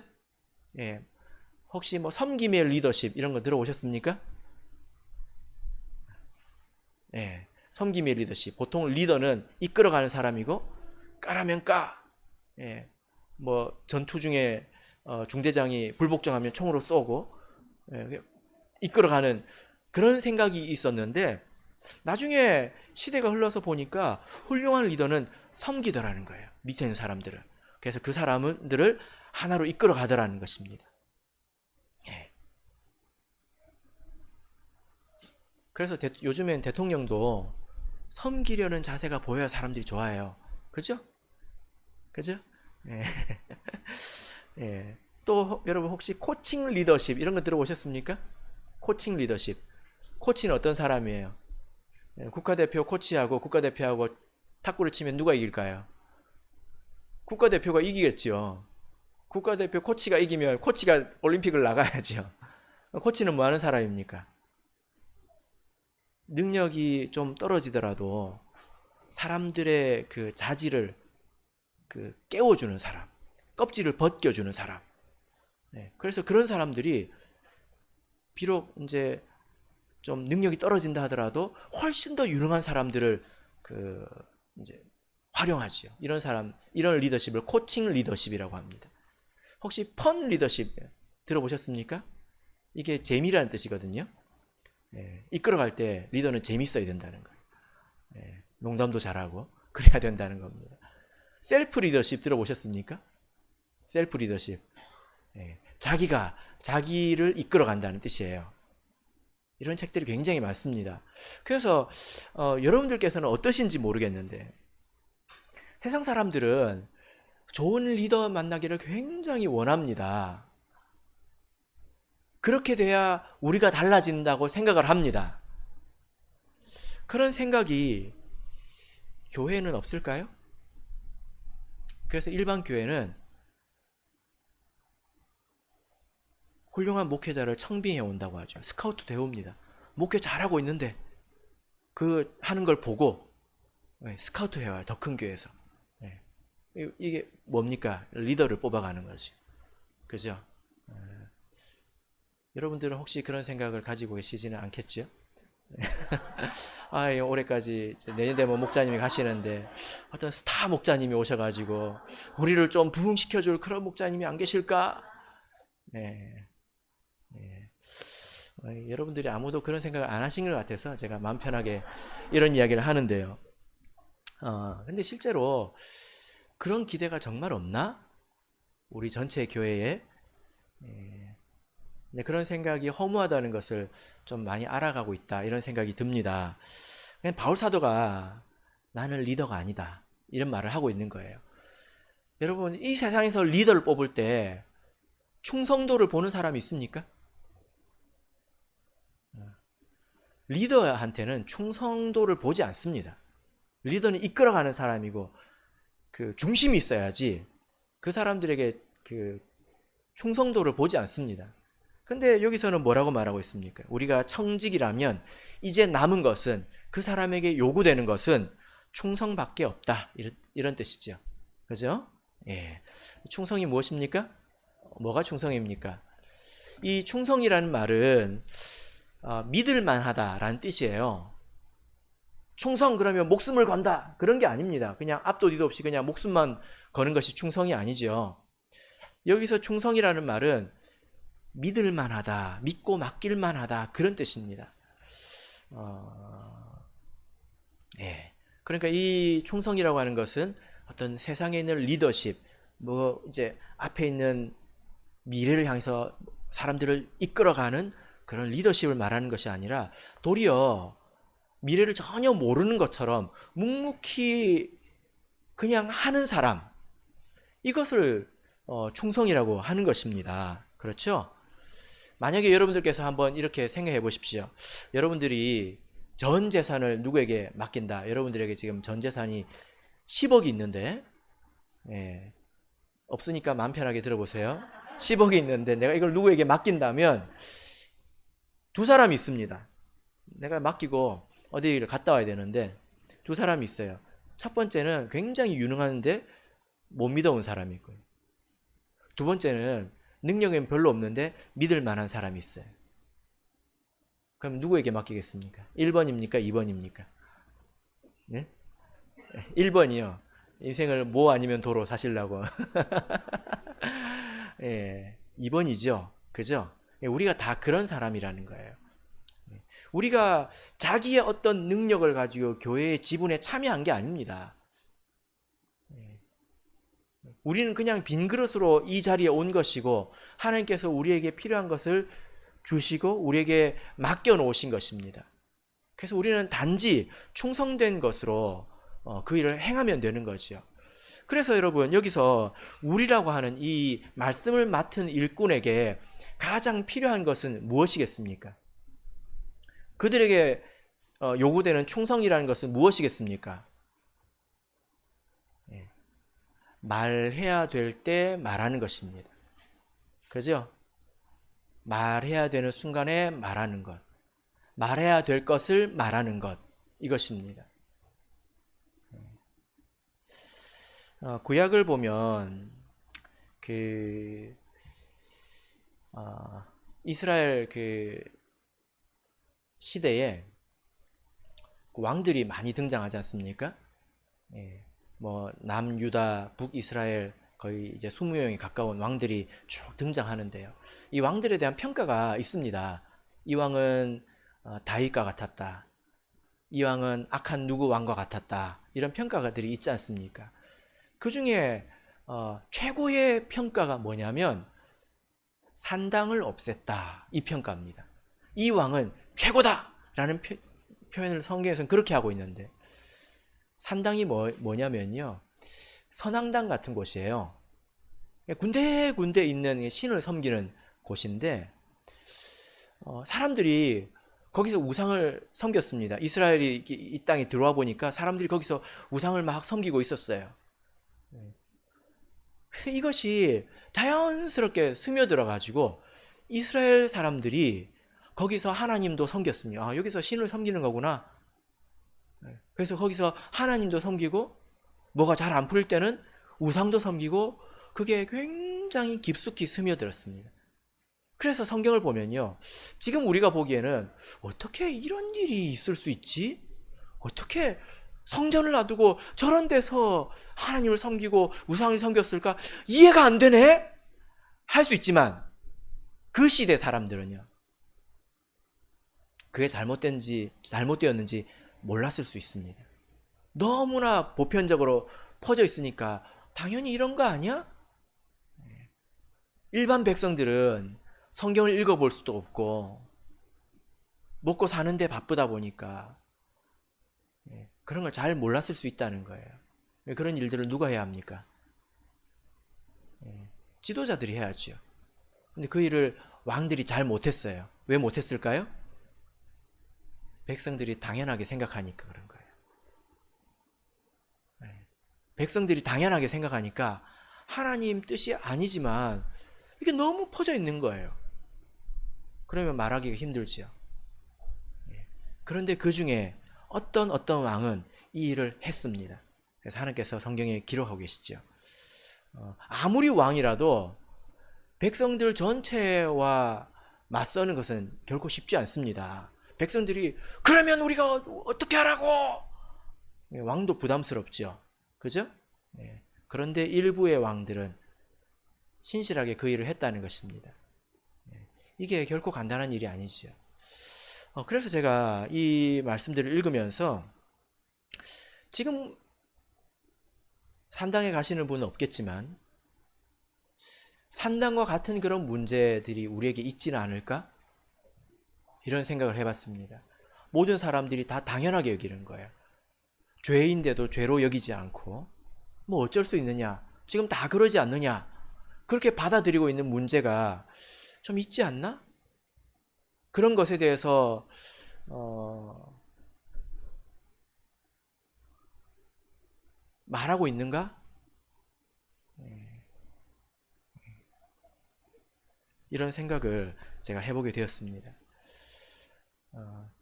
예. 혹시 뭐 섬김의 리더십 이런 거 들어보셨습니까? 예. 섬김의 리더십. 보통 리더는 이끌어가는 사람이고, 까라면 까. 예. 뭐 전투 중에 중대장이 불복종하면 총으로 쏘고, 예. 이끌어가는 그런 생각이 있었는데, 나중에 시대가 흘러서 보니까 훌륭한 리더는 섬기더라는 거예요. 밑에 있는 사람들을. 그래서 그 사람들을 하나로 이끌어 가더라는 것입니다. 예. 그래서 요즘엔 대통령도 섬기려는 자세가 보여야 사람들이 좋아해요. 그죠? 그죠? 예. 예. 또 여러분 혹시 코칭 리더십 이런 거 들어보셨습니까? 코칭 리더십. 코치는 어떤 사람이에요? 국가대표 코치하고 국가대표하고 탁구를 치면 누가 이길까요? 국가대표가 이기겠죠. 국가대표 코치가 이기면 코치가 올림픽을 나가야죠. 코치는 뭐 하는 사람입니까? 능력이 좀 떨어지더라도 사람들의 그 자질을 그 깨워주는 사람, 껍질을 벗겨주는 사람. 그래서 그런 사람들이 비록 이제 좀 능력이 떨어진다 하더라도 훨씬 더 유능한 사람들을 그 이제 활용하지요. 이런 사람, 이런 리더십을 코칭 리더십이라고 합니다. 혹시 펀 리더십 들어보셨습니까? 이게 재미라는 뜻이거든요. 이끌어갈 때 리더는 재밌어야 된다는 거예요. 농담도 잘하고 그래야 된다는 겁니다. 셀프 리더십 들어보셨습니까? 셀프 리더십. 자기가 자기를 이끌어간다는 뜻이에요. 이런 책들이 굉장히 많습니다. 그래서 여러분들께서는 어떠신지 모르겠는데 세상 사람들은 좋은 리더 만나기를 굉장히 원합니다. 그렇게 돼야 우리가 달라진다고 생각을 합니다. 그런 생각이 교회는 없을까요? 그래서 일반 교회는 훌륭한 목회자를 청빙해 온다고 하죠. 스카우트 대우입니다. 목회 잘하고 있는데 그 하는 걸 보고 스카우트 해와요. 더 큰 교회에서. 이게 뭡니까? 리더를 뽑아가는 거죠. 그죠? 여러분들은 혹시 그런 생각을 가지고 계시지는 않겠죠? 올해까지 내년 되면 목자님이 가시는데 어떤 스타 목자님이 오셔가지고 우리를 좀 부흥시켜줄 그런 목자님이 안 계실까? 네. 여러분들이 아무도 그런 생각을 안 하신 것 같아서 제가 마음 편하게 이런 이야기를 하는데요. 근데 실제로 그런 기대가 정말 없나? 우리 전체 교회에. 그런 생각이 허무하다는 것을 좀 많이 알아가고 있다, 이런 생각이 듭니다. 바울 사도가 나는 리더가 아니다, 이런 말을 하고 있는 거예요. 여러분, 이 세상에서 리더를 뽑을 때 충성도를 보는 사람이 있습니까? 리더한테는 충성도를 보지 않습니다. 리더는 이끌어가는 사람이고 그 중심이 있어야지 그 사람들에게 그 충성도를 보지 않습니다. 근데 여기서는 뭐라고 말하고 있습니까? 우리가 청직이라면 이제 남은 것은, 그 사람에게 요구되는 것은 충성밖에 없다, 이런 뜻이죠. 그죠? 충성이 무엇입니까? 뭐가 충성입니까? 이 충성이라는 말은 믿을 만하다라는 뜻이에요. 충성 그러면 목숨을 건다, 그런 게 아닙니다. 그냥 앞도 뒤도 없이 그냥 목숨만 거는 것이 충성이 아니죠. 여기서 충성이라는 말은 믿을 만하다, 믿고 맡길 만하다, 그런 뜻입니다. 그러니까 이 충성이라고 하는 것은 어떤 세상에 있는 리더십, 이제 앞에 있는 미래를 향해서 사람들을 이끌어가는 그런 리더십을 말하는 것이 아니라 도리어 미래를 전혀 모르는 것처럼 묵묵히 그냥 하는 사람, 이것을 충성이라고 하는 것입니다. 그렇죠? 만약에 여러분들께서 한번 이렇게 생각해 보십시오. 여러분들이 전 재산을 누구에게 맡긴다. 여러분들에게 지금 전 재산이 10억이 있는데, 없으니까 마음 편하게 들어보세요. 10억이 있는데 내가 이걸 누구에게 맡긴다면 두 사람이 있습니다. 내가 맡기고 어디를 갔다 와야 되는데 두 사람이 있어요. 첫 번째는 굉장히 유능한데 못 믿어온 사람이 있고요. 두 번째는 능력은 별로 없는데 믿을 만한 사람이 있어요. 그럼 누구에게 맡기겠습니까? 1번입니까? 2번입니까? 네? 1번이요. 인생을 뭐 아니면 도로 사시려고. 2번이죠. 그죠? 우리가 다 그런 사람이라는 거예요. 우리가 자기의 어떤 능력을 가지고 교회의 지분에 참여한 게 아닙니다. 우리는 그냥 빈 그릇으로 이 자리에 온 것이고 하나님께서 우리에게 필요한 것을 주시고 우리에게 맡겨 놓으신 것입니다. 그래서 우리는 단지 충성된 것으로 그 일을 행하면 되는 거죠. 그래서 여러분, 여기서 우리라고 하는 이 말씀을 맡은 일꾼에게 가장 필요한 것은 무엇이겠습니까? 그들에게 요구되는 충성이라는 것은 무엇이겠습니까? 말해야 될 때 말하는 것입니다. 그죠? 말해야 되는 순간에 말하는 것, 말해야 될 것을 말하는 것, 이것입니다. 구약을 보면 이스라엘 시대에 왕들이 많이 등장하지 않습니까? 뭐 남유다, 북이스라엘 거의 이제 20명이 가까운 왕들이 쭉 등장하는데요. 이 왕들에 대한 평가가 있습니다. 이 왕은 다윗과 같았다. 이 왕은 악한 누구 왕과 같았다. 이런 평가들이 있지 않습니까? 그 중에 최고의 평가가 뭐냐면 산당을 없앴다. 이 평가입니다. 이 왕은 최고다! 라는 표현을 성경에서는 그렇게 하고 있는데 산당이 뭐냐면요. 선앙당 같은 곳이에요. 군데군데 있는 신을 섬기는 곳인데 사람들이 거기서 우상을 섬겼습니다. 이스라엘이 이 땅에 들어와 보니까 사람들이 거기서 우상을 막 섬기고 있었어요. 그래서 이것이 자연스럽게 스며들어 가지고 이스라엘 사람들이 거기서 하나님도 섬겼습니다. 아, 여기서 신을 섬기는 거구나. 그래서 거기서 하나님도 섬기고 뭐가 잘 안 풀릴 때는 우상도 섬기고 그게 굉장히 깊숙이 스며들었습니다. 그래서 성경을 보면요. 지금 우리가 보기에는 어떻게 이런 일이 있을 수 있지? 어떻게 성전을 놔두고 저런 데서 하나님을 섬기고 우상을 섬겼을까? 이해가 안 되네? 할 수 있지만 그 시대 사람들은요. 그게 잘못되었는지 몰랐을 수 있습니다. 너무나 보편적으로 퍼져 있으니까 당연히 이런 거 아니야? 일반 백성들은 성경을 읽어볼 수도 없고 먹고 사는데 바쁘다 보니까 그런 걸 잘 몰랐을 수 있다는 거예요. 그런 일들을 누가 해야 합니까? 지도자들이 해야죠. 근데 그 일을 왕들이 잘 못했어요. 왜 못했을까요? 백성들이 당연하게 생각하니까 그런 거예요. 백성들이 당연하게 생각하니까 하나님 뜻이 아니지만 이게 너무 퍼져 있는 거예요. 그러면 말하기가 힘들지요. 그런데 그 중에 어떤 왕은 이 일을 했습니다. 그래서 하나님께서 성경에 기록하고 계시죠. 아무리 왕이라도 백성들 전체와 맞서는 것은 결코 쉽지 않습니다. 백성들이 그러면 우리가 어떻게 하라고? 왕도 부담스럽죠. 그죠? 그런데 일부의 왕들은 신실하게 그 일을 했다는 것입니다. 이게 결코 간단한 일이 아니죠. 그래서 제가 이 말씀들을 읽으면서 지금 산당에 가시는 분은 없겠지만 산당과 같은 그런 문제들이 우리에게 있지는 않을까? 이런 생각을 해봤습니다. 모든 사람들이 다 당연하게 여기는 거예요. 죄인데도 죄로 여기지 않고 뭐 어쩔 수 있느냐? 지금 다 그러지 않느냐? 그렇게 받아들이고 있는 문제가 좀 있지 않나? 그런 것에 대해서 말하고 있는가? 이런 생각을 제가 해보게 되었습니다.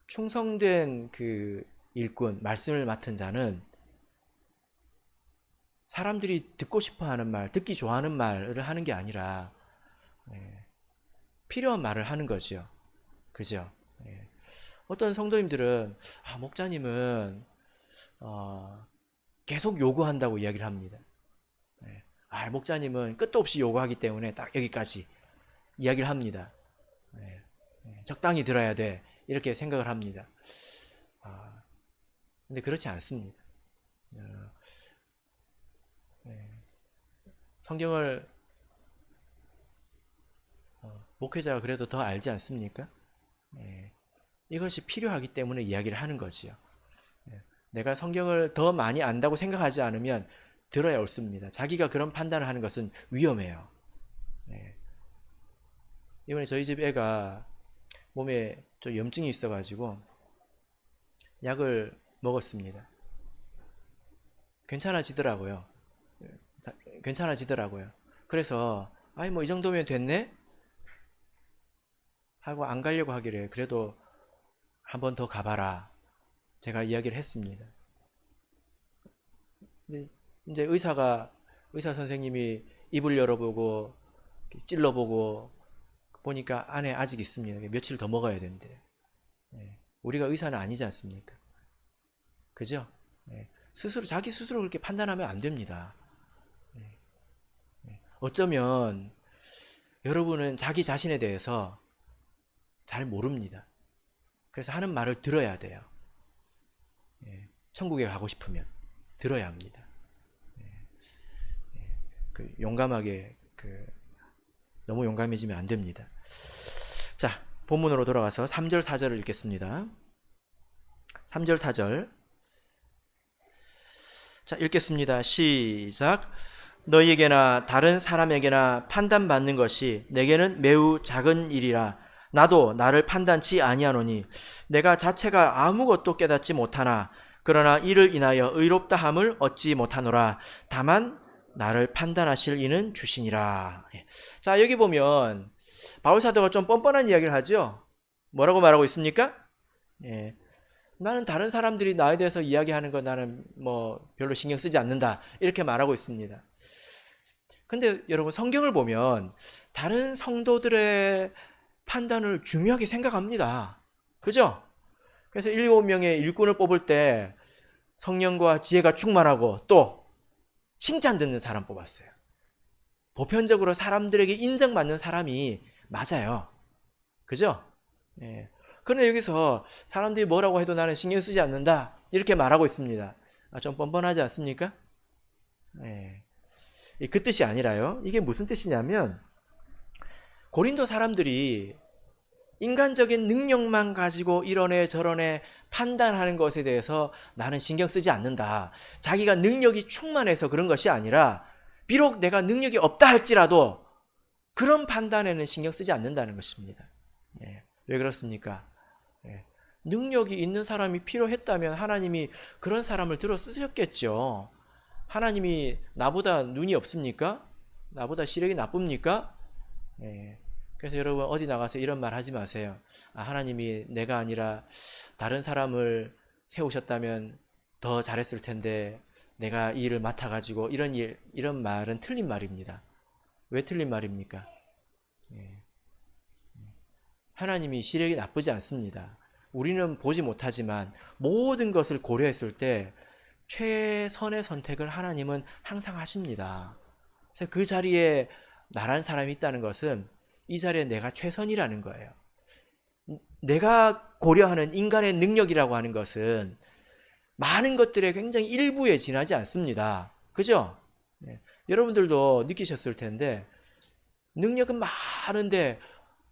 충성된 그 일꾼, 말씀을 맡은 자는 사람들이 듣고 싶어 하는 말, 듣기 좋아하는 말을 하는 게 아니라 필요한 말을 하는 거죠. 그죠? 어떤 성도님들은 목자님은 계속 요구한다고 이야기를 합니다. 목자님은 끝도 없이 요구하기 때문에 딱 여기까지 이야기를 합니다. 적당히 들어야 돼. 이렇게 생각을 합니다. 근데 그렇지 않습니다. 성경을 목회자가 그래도 더 알지 않습니까? 이것이 필요하기 때문에 이야기를 하는 거지요. 내가 성경을 더 많이 안다고 생각하지 않으면 들어야 옳습니다. 자기가 그런 판단을 하는 것은 위험해요. 이번에 저희 집 애가 몸에 좀 염증이 있어가지고 약을 먹었습니다. 괜찮아지더라고요. 그래서 뭐 이 정도면 됐네? 하고 안 가려고 하길래 그래도 한 번 더 가봐라. 제가 이야기를 했습니다. 근데 이제 의사 선생님이 입을 열어보고 찔러보고 보니까 안에 아직 있습니다. 며칠 더 먹어야 된대. 우리가 의사는 아니지 않습니까? 그죠? 자기 스스로 그렇게 판단하면 안 됩니다. 어쩌면 여러분은 자기 자신에 대해서 잘 모릅니다. 그래서 하는 말을 들어야 돼요. 천국에 가고 싶으면 들어야 합니다. 용감하게 너무 용감해지면 안 됩니다. 자, 본문으로 돌아가서 3절 4절을 읽겠습니다. 3절 4절. 자, 읽겠습니다. 시작. 너희에게나 다른 사람에게나 판단받는 것이 내게는 매우 작은 일이라. 나도 나를 판단치 아니하노니 내가 자체가 아무것도 깨닫지 못하나 그러나 이를 인하여 의롭다 함을 얻지 못하노라. 다만 나를 판단하실 이는 주시니라. 자, 여기 보면 바울 사도가 좀 뻔뻔한 이야기를 하죠. 뭐라고 말하고 있습니까? 나는 다른 사람들이 나에 대해서 이야기하는 거 나는 뭐 별로 신경 쓰지 않는다, 이렇게 말하고 있습니다. 근데 여러분, 성경을 보면 다른 성도들의 판단을 중요하게 생각합니다. 그죠? 그래서 7명의 일꾼을 뽑을 때 성령과 지혜가 충만하고 또 칭찬 듣는 사람 뽑았어요. 보편적으로 사람들에게 인정받는 사람이 맞아요. 그죠? 그런데 여기서 사람들이 뭐라고 해도 나는 신경 쓰지 않는다, 이렇게 말하고 있습니다. 좀 뻔뻔하지 않습니까? 그 뜻이 아니라요. 이게 무슨 뜻이냐면, 고린도 사람들이 인간적인 능력만 가지고 이러네 저러네 판단하는 것에 대해서 나는 신경 쓰지 않는다, 자기가 능력이 충만해서 그런 것이 아니라 비록 내가 능력이 없다 할지라도 그런 판단에는 신경 쓰지 않는다는 것입니다. 왜 그렇습니까? 능력이 있는 사람이 필요했다면 하나님이 그런 사람을 들어 쓰셨겠죠. 하나님이 나보다 눈이 없습니까? 나보다 시력이 나쁩니까? 그래서 여러분, 어디 나가서 이런 말 하지 마세요. 하나님이 내가 아니라 다른 사람을 세우셨다면 더 잘했을 텐데 내가 이 일을 맡아가지고 이런 말은 틀린 말입니다. 왜 틀린 말입니까? 하나님이 시력이 나쁘지 않습니다. 우리는 보지 못하지만 모든 것을 고려했을 때 최선의 선택을 하나님은 항상 하십니다. 그래서 그 자리에 나란 사람이 있다는 것은 이 자리에 내가 최선이라는 거예요. 내가 고려하는 인간의 능력이라고 하는 것은 많은 것들의 굉장히 일부에 지나지 않습니다. 그죠? 여러분들도 느끼셨을 텐데 능력은 많은데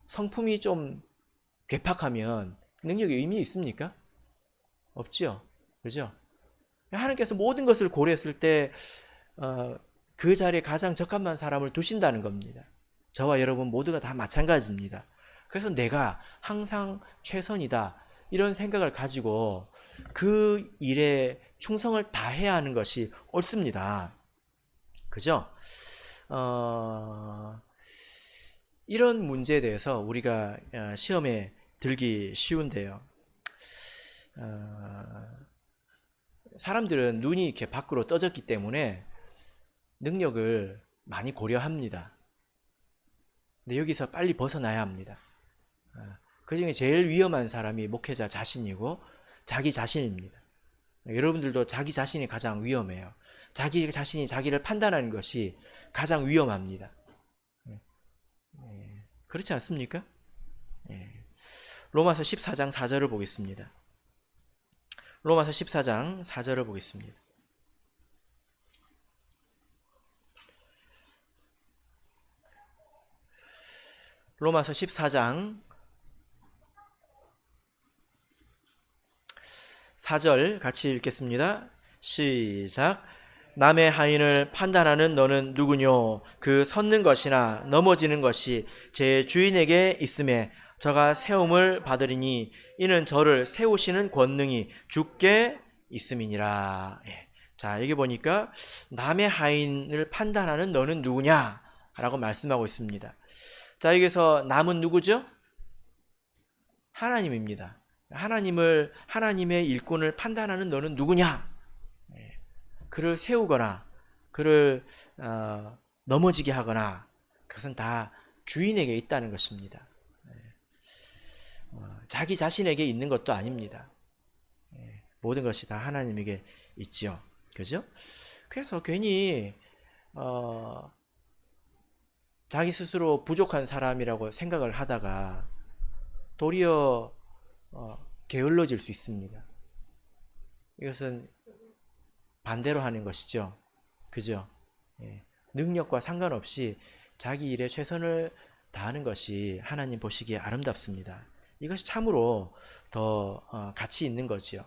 성품이 좀 괴팍하면 능력에 의미 있습니까? 없죠. 그죠? 하나님께서 모든 것을 고려했을 때 그 자리에 가장 적합한 사람을 두신다는 겁니다. 저와 여러분 모두가 다 마찬가지입니다. 그래서 내가 항상 최선이다, 이런 생각을 가지고 그 일에 충성을 다해야 하는 것이 옳습니다. 그죠? 이런 문제에 대해서 우리가 시험에 들기 쉬운데요. 사람들은 눈이 이렇게 밖으로 떠졌기 때문에 능력을 많이 고려합니다. 근데 여기서 빨리 벗어나야 합니다. 그 중에 제일 위험한 사람이 목회자 자신이고 자기 자신입니다. 여러분들도 자기 자신이 가장 위험해요. 자기 자신이 자기를 판단하는 것이 가장 위험합니다. 그렇지 않습니까? 로마서 14장 4절을 보겠습니다. 로마서 14장 4절을 보겠습니다. 로마서 14장 4절 같이 읽겠습니다. 시작. 남의 하인을 판단하는 너는 누구뇨? 그 섰는 것이나 넘어지는 것이 제 주인에게 있음에 저가 세움을 받으리니 이는 저를 세우시는 권능이 주께 있음이니라. 자, 여기 보니까 남의 하인을 판단하는 너는 누구냐? 라고 말씀하고 있습니다. 자, 여기서 남은 누구죠? 하나님입니다. 하나님의 일꾼을 판단하는 너는 누구냐? 그를 세우거나 그를 넘어지게 하거나, 그것은 다 주인에게 있다는 것입니다. 자기 자신에게 있는 것도 아닙니다. 모든 것이 다 하나님에게 있지요. 그죠? 그래서 괜히 자기 스스로 부족한 사람이라고 생각을 하다가 도리어 게을러질 수 있습니다. 이것은 반대로 하는 것이죠. 그죠? 예. 능력과 상관없이 자기 일에 최선을 다하는 것이 하나님 보시기에 아름답습니다. 이것이 참으로 더 가치 있는 거지요.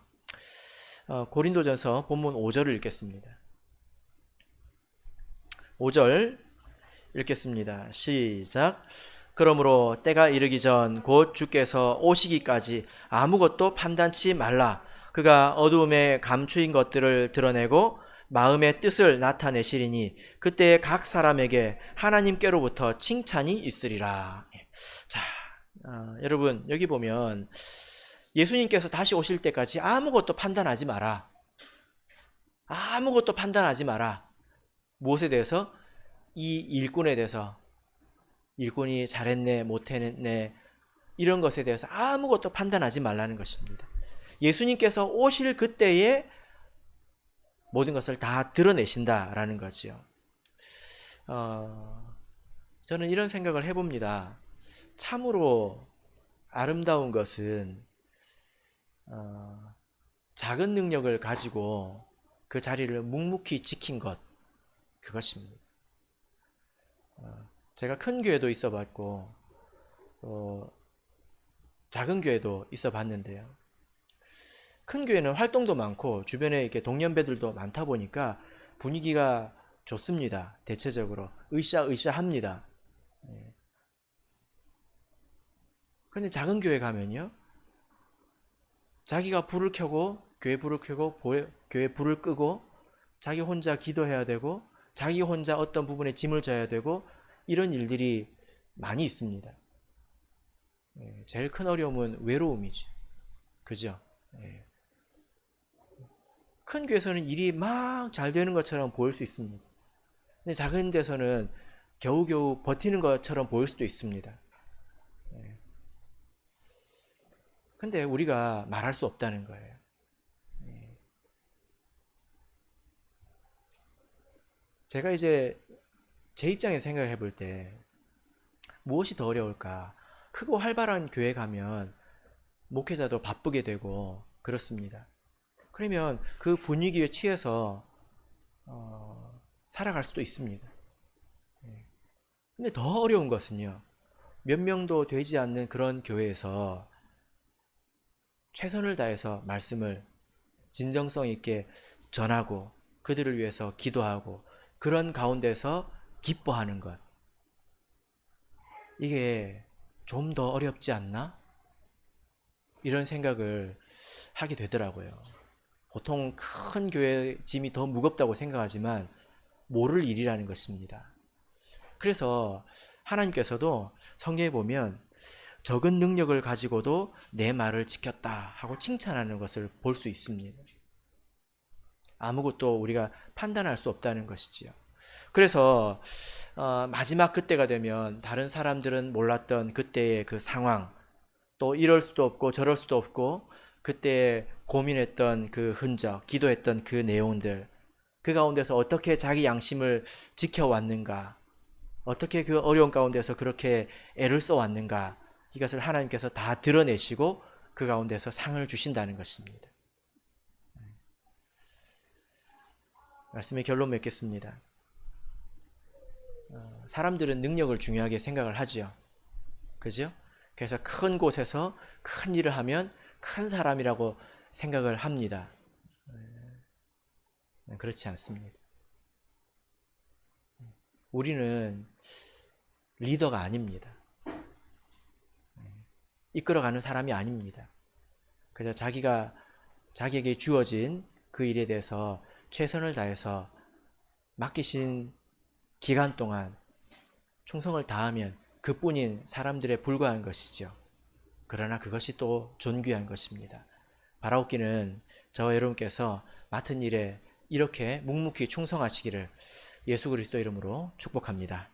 고린도전서 본문 5절을 읽겠습니다. 5절 읽겠습니다. 시작. 그러므로 때가 이르기 전 곧 주께서 오시기까지 아무것도 판단치 말라. 그가 어두움에 감추인 것들을 드러내고 마음의 뜻을 나타내시리니 그때 각 사람에게 하나님께로부터 칭찬이 있으리라. 자, 여러분 여기 보면 예수님께서 다시 오실 때까지 아무것도 판단하지 마라. 아무것도 판단하지 마라. 무엇에 대해서? 이 일꾼에 대해서. 일꾼이 잘했네, 못했네, 이런 것에 대해서 아무것도 판단하지 말라는 것입니다. 예수님께서 오실 그때에 모든 것을 다 드러내신다라는 거죠. 저는 이런 생각을 해봅니다. 참으로 아름다운 것은 작은 능력을 가지고 그 자리를 묵묵히 지킨 것, 그것입니다. 제가 큰 교회도 있어 봤고 작은 교회도 있어 봤는데요. 큰 교회는 활동도 많고 주변에 이렇게 동년배들도 많다 보니까 분위기가 좋습니다. 대체적으로 으쌰으쌰합니다. 근데 작은 교회 가면요, 자기가 불을 켜고 교회 불을 켜고 교회 불을 끄고 자기 혼자 기도해야 되고 자기 혼자 어떤 부분에 짐을 져야 되고 이런 일들이 많이 있습니다. 제일 큰 어려움은 외로움이죠. 그죠? 큰 교회에서는 일이 막 잘 되는 것처럼 보일 수 있습니다. 근데 작은 데서는 겨우겨우 버티는 것처럼 보일 수도 있습니다. 근데 우리가 말할 수 없다는 거예요. 제가 이제 제 입장에서 생각을 해볼 때 무엇이 더 어려울까? 크고 활발한 교회 가면 목회자도 바쁘게 되고 그렇습니다. 그러면 그 분위기에 취해서 살아갈 수도 있습니다. 근데 더 어려운 것은요, 몇 명도 되지 않는 그런 교회에서 최선을 다해서 말씀을 진정성 있게 전하고 그들을 위해서 기도하고 그런 가운데서 기뻐하는 것, 이게 좀 더 어렵지 않나? 이런 생각을 하게 되더라고요. 보통 큰 교회 짐이 더 무겁다고 생각하지만 모를 일이라는 것입니다. 그래서 하나님께서도 성경에 보면 적은 능력을 가지고도 내 말을 지켰다 하고 칭찬하는 것을 볼 수 있습니다. 아무것도 우리가 판단할 수 없다는 것이지요. 그래서 마지막 그때가 되면 다른 사람들은 몰랐던 그때의 그 상황, 또 이럴 수도 없고 저럴 수도 없고 그때 고민했던 그 흔적, 기도했던 그 내용들, 그 가운데서 어떻게 자기 양심을 지켜왔는가, 어떻게 그 어려운 가운데서 그렇게 애를 써왔는가, 이것을 하나님께서 다 드러내시고 그 가운데서 상을 주신다는 것입니다. 말씀의 결론 맺겠습니다. 사람들은 능력을 중요하게 생각을 하지요. 그죠? 그래서 큰 곳에서 큰 일을 하면 큰 사람이라고 생각을 합니다. 그렇지 않습니다. 우리는 리더가 아닙니다. 이끌어가는 사람이 아닙니다. 그래서 자기에게 주어진 그 일에 대해서 최선을 다해서 맡기신 기간 동안 충성을 다하면 그뿐인 사람들에 불과한 것이죠. 그러나 그것이 또 존귀한 것입니다. 바라옵기는 저와 여러분께서 맡은 일에 이렇게 묵묵히 충성하시기를 예수 그리스도 이름으로 축복합니다.